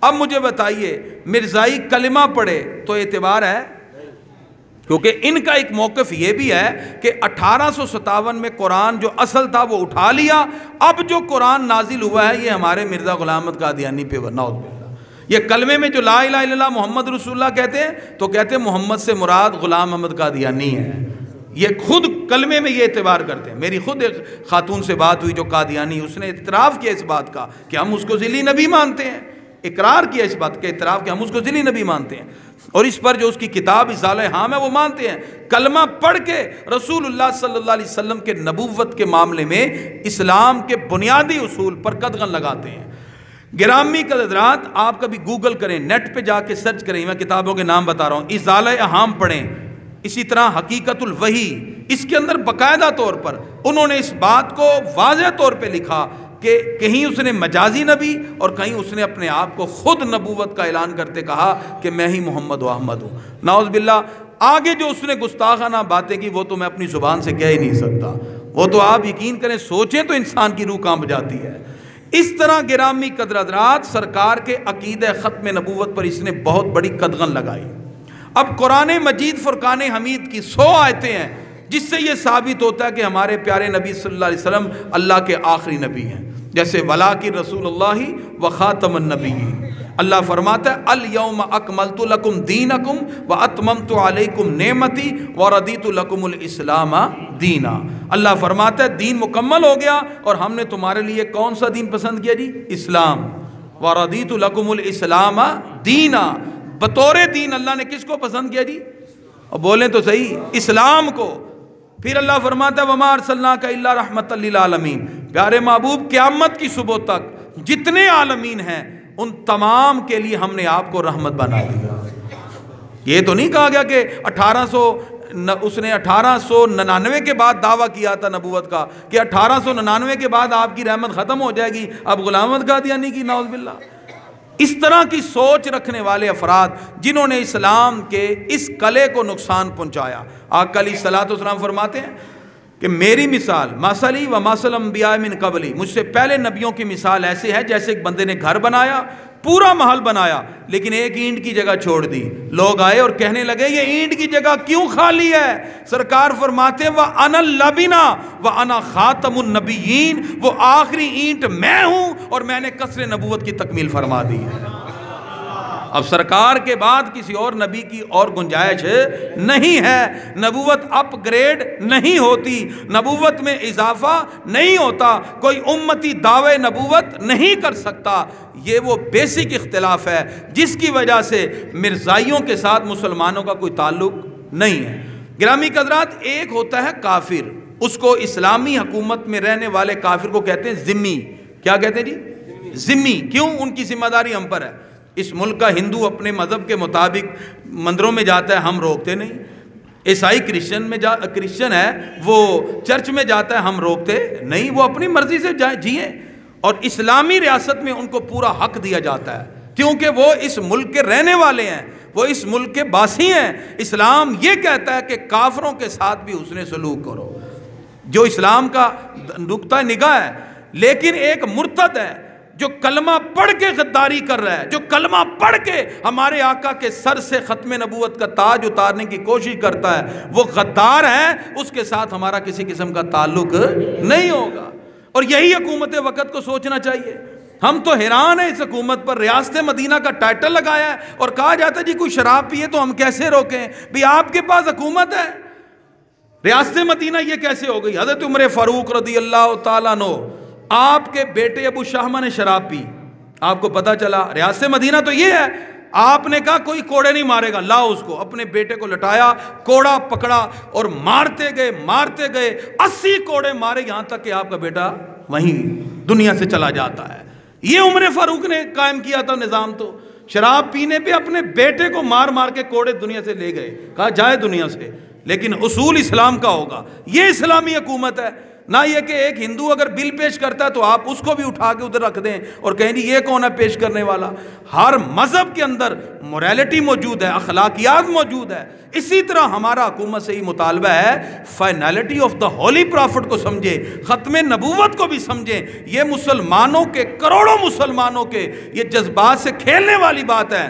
اب مجھے بتائیے مرزائی کلمہ پڑھے تو اعتبار ہے؟ کیونکہ ان کا ایک موقف یہ بھی ہے کہ 1857 میں قرآن جو اصل تھا وہ اٹھا لیا، اب جو قرآن نازل ہوا ہے یہ ہمارے مرزا غلام احمد قادیانی پہ نعوذ باللہ۔ یہ کلمے میں جو لا الہ الا اللہ محمد رسول اللہ کہتے ہیں تو کہتے ہیں محمد سے مراد غلام احمد قادیانی ہے، یہ خود کلمے میں یہ اعتبار کرتے ہیں۔ میری خود ایک خاتون سے بات ہوئی جو قادیانی، اس نے اعتراف کیا اس بات کا کہ ہم اس کو ذیلی نبی مانتے ہیں، اقرار کیا اس بات کا، اعتراف کہ ہم اس کو ذیلی نبی مانتے ہیں، اور اس پر جو اس کی کتاب ازالہ ہام ہے وہ مانتے ہیں۔ کلمہ پڑھ کے رسول اللہ صلی اللہ علیہ وسلم کے نبوت کے معاملے میں اسلام کے بنیادی اصول پر قدغن لگاتے ہیں۔ گرامی حضرات، آپ کبھی گوگل کریں، نیٹ پہ جا کے سرچ کریں، میں کتابوں کے نام بتا رہا ہوں، ازالہ احام پڑھیں، اسی طرح حقیقت الوحی، اس کے اندر باقاعدہ طور پر انہوں نے اس بات کو واضح طور پہ لکھا کہ کہیں اس نے مجازی نبی اور کہیں اس نے اپنے آپ کو خود نبوت کا اعلان کرتے کہا کہ میں ہی محمد و احمد ہوں۔ نعوذ باللہ، آگے جو اس نے گستاخانہ باتیں کی وہ تو میں اپنی زبان سے کہہ ہی نہیں سکتا، وہ تو آپ یقین کریں، سوچیں تو انسان کی روح کانپ جاتی ہے۔ اس طرح گرامی قدر حضرات سرکار کے عقیدہ ختم نبوت پر اس نے بہت بڑی قدغن لگائی۔ اب قرآن مجید فرقان حمید کی 100 آیتیں ہیں جس سے یہ ثابت ہوتا ہے کہ ہمارے پیارے نبی صلی اللہ علیہ وسلم اللہ کے آخری نبی ہیں، جیسے ولاکن رسول اللہ و خاتم النبیین۔ اللہ فرماتا ہے الیوم اکملت لکم دینکم و اتممت علیکم نعمتی و رضیت لکم الاسلام دینا۔ اللہ فرماتا ہے دین مکمل ہو گیا اور ہم نے تمہارے لیے کون سا دین پسند کیا جی؟ اسلام۔ و رضیت لکم الاسلام دینا، بطور دین اللہ نے کس کو پسند کیا جی؟ اور بولیں تو صحیح، اسلام کو۔ پھر اللہ فرماتا ہے وما ارسلناک الا رحمۃ للعالمین، پیارے محبوب قیامت کی صبح تک جتنے عالمین ہیں ان تمام کے لیے ہم نے آپ کو رحمت بنا دیا۔ یہ تو نہیں کہا گیا کہ اس نے 1899 کے بعد دعویٰ کیا تھا نبوت کا کہ 1899 کے بعد آپ کی رحمت ختم ہو جائے گی، اب غلام احمد قادیانی کی نعوذ باللہ۔ اس طرح کی سوچ رکھنے والے افراد جنہوں نے اسلام کے اس قلعے کو نقصان پہنچایا، آقا علیہ الصلوۃ والسلام فرماتے ہیں کہ میری مثال مثلی و مثل انبیاء من قبلی، مجھ سے پہلے نبیوں کی مثال ایسے ہے جیسے ایک بندے نے گھر بنایا، پورا محل بنایا، لیکن ایک اینٹ کی جگہ چھوڑ دی۔ لوگ آئے اور کہنے لگے یہ اینٹ کی جگہ کیوں خالی ہے؟ سرکار فرماتے ہیں وَأَنَا اللَّبِنَا وَأَنَا خَاتَمُ النَّبِيِّينَ، وہ آخری اینٹ میں ہوں اور میں نے قصر نبوت کی تکمیل فرما دی ہے۔ اب سرکار کے بعد کسی اور نبی کی اور گنجائش نہیں ہے، نبوت اپ گریڈ نہیں ہوتی، نبوت میں اضافہ نہیں ہوتا، کوئی امتی دعوے نبوت نہیں کر سکتا۔ یہ وہ بیسک اختلاف ہے جس کی وجہ سے مرزائیوں کے ساتھ مسلمانوں کا کوئی تعلق نہیں ہے۔ گرامی حضرات، ایک ہوتا ہے کافر، اس کو اسلامی حکومت میں رہنے والے کافر کو کہتے ہیں ذمی۔ کیا کہتے ہیں جی؟ ذمی۔ کیوں؟ ان کی ذمہ داری ہم پر ہے۔ اس ملک کا ہندو اپنے مذہب کے مطابق مندروں میں جاتا ہے، ہم روکتے نہیں۔ عیسائی کرسچن ہے وہ چرچ میں جاتا ہے، ہم روکتے نہیں، وہ اپنی مرضی سے جئیں۔ اور اسلامی ریاست میں ان کو پورا حق دیا جاتا ہے کیونکہ وہ اس ملک کے رہنے والے ہیں، وہ اس ملک کے باسی ہیں۔ اسلام یہ کہتا ہے کہ کافروں کے ساتھ بھی حسن سلوک کرو، جو اسلام کا نقطہ نگاہ ہے۔ لیکن ایک مرتد ہے جو کلمہ پڑھ کے غداری کر رہا ہے، جو کلمہ پڑھ کے ہمارے آقا کے سر سے ختم نبوت کا تاج اتارنے کی کوشش کرتا ہے، وہ غدار ہے، اس کے ساتھ ہمارا کسی قسم کا تعلق نہیں ہوگا۔ اور یہی حکومت وقت کو سوچنا چاہیے۔ ہم تو حیران ہیں اس حکومت پر، ریاست مدینہ کا ٹائٹل لگایا ہے اور کہا جاتا ہے جی کوئی شراب پیے تو ہم کیسے روکیں؟ بھی آپ کے پاس حکومت ہے، ریاست مدینہ یہ کیسے ہو گئی؟ حضرت عمر فاروق رضی اللہ تعالیٰ عنہ، آپ کے بیٹے ابو شاہمہ نے شراب پی، آپ کو پتا چلا ریاست مدینہ تو یہ ہے، آپ نے کہا کوئی کوڑے نہیں مارے گا، لاؤ اس کو، اپنے بیٹے کو لٹایا، کوڑا پکڑا اور مارتے گئے 80 کوڑے مارے، یہاں تک کہ آپ کا بیٹا وہیں دنیا سے چلا جاتا ہے۔ یہ عمر فاروق نے قائم کیا تھا نظام، تو شراب پینے پہ اپنے بیٹے کو مار مار کے کوڑے دنیا سے لے گئے، کہا جائے دنیا سے، لیکن اصول اسلام کا ہوگا۔ یہ اسلامی حکومت ہے۔ نہ یہ کہ ایک ہندو اگر بل پیش کرتا ہے تو آپ اس کو بھی اٹھا کے ادھر رکھ دیں اور کہیں جی یہ کون ہے پیش کرنے والا. ہر مذہب کے اندر موریلٹی موجود ہے, اخلاقیات موجود ہے. اسی طرح ہمارا حکومت سے ہی مطالبہ ہے finality of the Holi profit کو سمجھیں, ختم نبوت کو بھی سمجھیں. یہ مسلمانوں کے, کروڑوں مسلمانوں کے یہ جذبات سے کھیلنے والی بات ہے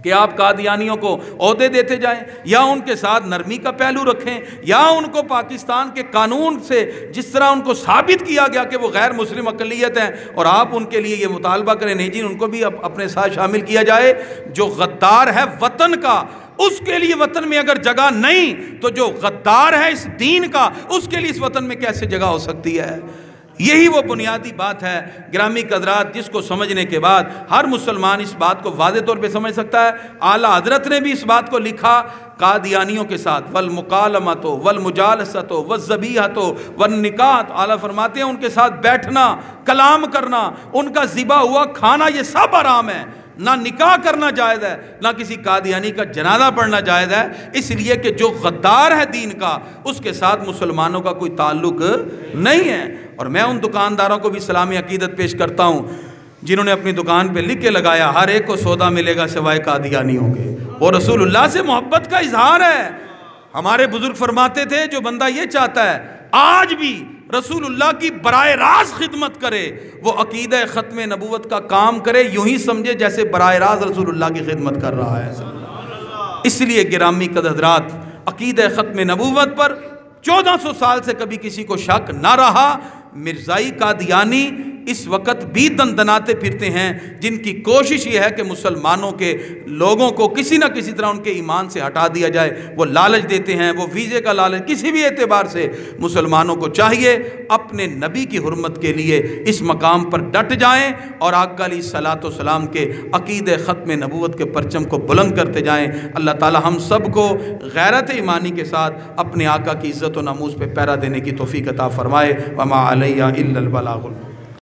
کہ آپ قادیانیوں کو عہدے دیتے جائیں یا ان کے ساتھ نرمی کا پہلو رکھیں یا ان کو پاکستان کے قانون سے جس طرح ان کو ثابت کیا گیا کہ وہ غیر مسلم اقلیت ہیں اور آپ ان کے لیے یہ مطالبہ کریں نہیں جی ان کو بھی اپنے ساتھ شامل کیا جائے. جو غدار ہے وطن کا اس کے لیے وطن میں اگر جگہ نہیں تو جو غدار ہے اس دین کا اس کے لیے اس وطن میں کیسے جگہ ہو سکتی ہے. یہی وہ بنیادی بات ہے گرامی قدرات جس کو سمجھنے کے بعد ہر مسلمان اس بات کو واضح طور پہ سمجھ سکتا ہے. اعلیٰ حضرت نے بھی اس بات کو لکھا قادیانیوں کے ساتھ والمکالمۃ والمجالسۃ والذبیحۃ والنکاح. اعلیٰ فرماتے ہیں ان کے ساتھ بیٹھنا, کلام کرنا, ان کا ذبح ہوا کھانا یہ سب حرام ہے. نہ نکاح کرنا جائز ہے, نہ کسی قادیانی کا جنازہ پڑھنا جائز ہے, اس لیے کہ جو غدار ہے دین کا اس کے ساتھ مسلمانوں کا کوئی تعلق نہیں ہے. اور میں ان دکانداروں کو بھی اسلامی عقیدت پیش کرتا ہوں جنہوں نے اپنی دکان پہ لکھ کے لگایا ہر ایک کو سودا ملے گا سوائے قادیانیوں کے. وہ رسول اللہ سے محبت کا اظہار ہے. ہمارے بزرگ فرماتے تھے جو بندہ یہ چاہتا ہے آج بھی رسول اللہ کی براہ راست خدمت کرے وہ عقیدہ ختم نبوت کا کام کرے, یوں ہی سمجھے جیسے براہ راست رسول اللہ کی خدمت کر رہا ہے. اس لیے گرامی قدر حضرات عقیدہ ختم نبوت پر 1400 سال سے کبھی کسی کو شک نہ رہا. مرزائی قادیانی اس وقت بھی دندناتے پھرتے ہیں جن کی کوشش یہ ہے کہ مسلمانوں کے لوگوں کو کسی نہ کسی طرح ان کے ایمان سے ہٹا دیا جائے. وہ لالچ دیتے ہیں, وہ ویزے کا لالچ, کسی بھی اعتبار سے مسلمانوں کو چاہیے اپنے نبی کی حرمت کے لیے اس مقام پر ڈٹ جائیں اور آقا علیہ الصلوۃ والسلام کے عقیدہ ختم نبوت کے پرچم کو بلند کرتے جائیں. اللہ تعالی ہم سب کو غیرت ایمانی کے ساتھ اپنے آقا کی عزت و ناموس پہ پہرا دینے کی توفیق عطا فرمائے. وما علیہ الا البلاغ.